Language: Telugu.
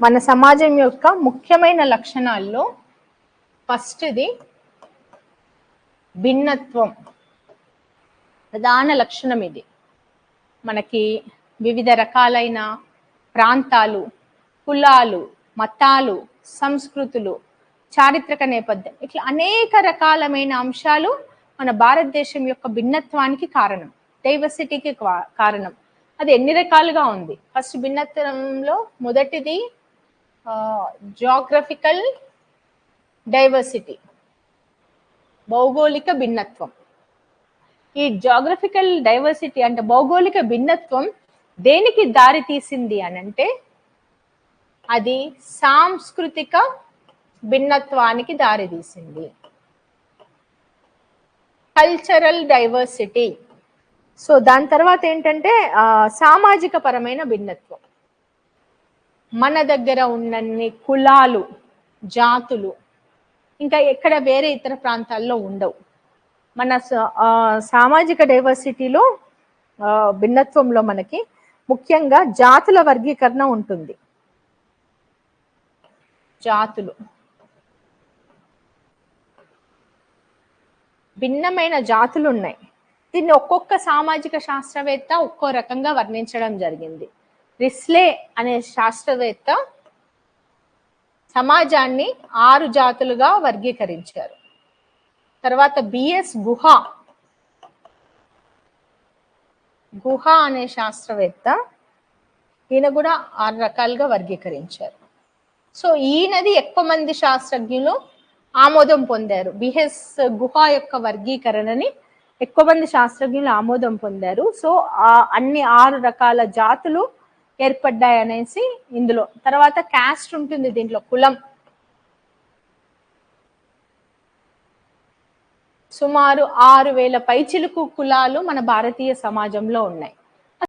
మన సమాజం యొక్క ముఖ్యమైన లక్షణాల్లో ఫస్ట్ది భిన్నత్వం. ప్రధాన లక్షణం ఇది. మనకి వివిధ రకాలైన ప్రాంతాలు, కులాలు, మతాలు, సంస్కృతులు, చారిత్రక నేపథ్యం, ఇట్లా అనేక రకాలమైన అంశాలు మన భారతదేశం యొక్క భిన్నత్వానికి కారణం, డైవర్సిటీకి కారణం. అది ఎన్ని రకాలుగా ఉంది. ఫస్ట్ భిన్నత్వంలో మొదటిది జాగ్రఫికల్ డైవర్సిటీ, భౌగోళిక భిన్నత్వం. ఈ జాగ్రఫికల్ డైవర్సిటీ అంటే భౌగోళిక భిన్నత్వం దేనికి దారి తీసింది అనంటే అది సాంస్కృతిక భిన్నత్వానికి దారి తీసింది. Cultural diversity. సో దాని తర్వాత ఏంటంటే సామాజిక పరమైన భిన్నత్వం. మన దగ్గర ఉన్నన్ని కులాలు, జాతులు ఇంకా ఎక్కడ వేరే ఇతర ప్రాంతాల్లో ఉండవు. మన సామాజిక డైవర్సిటీలో భిన్నత్వంలో మనకి ముఖ్యంగా జాతుల వర్గీకరణ ఉంటుంది. జాతులు, భిన్నమైన జాతులు ఉన్నాయి. దీన్ని ఒక్కొక్క సామాజిక శాస్త్రవేత్త ఒక్కో రకంగా వర్ణించడం జరిగింది. రిస్లే అనే శాస్త్రవేత్త సమాజాన్ని 6 జాతులుగా వర్గీకరించారు. తర్వాత బిఎస్ గుహ అనే శాస్త్రవేత్త, ఈయన కూడా 6 రకాలుగా వర్గీకరించారు. సో ఈయనది ఎక్కువ మంది శాస్త్రజ్ఞులు ఆమోదం పొందారు. బిఎస్ గుహ యొక్క వర్గీకరణని ఎక్కువ మంది శాస్త్రజ్ఞులు ఆమోదం పొందారు. సో అన్ని 6 రకాల జాతులు ఏర్పడ్డాయి అనేసి ఇందులో. తర్వాత క్యాస్ట్ ఉంటుంది దీంట్లో, కులం. సుమారు 6000 పైచిలుకు కులాలు మన భారతీయ సమాజంలో ఉన్నాయి.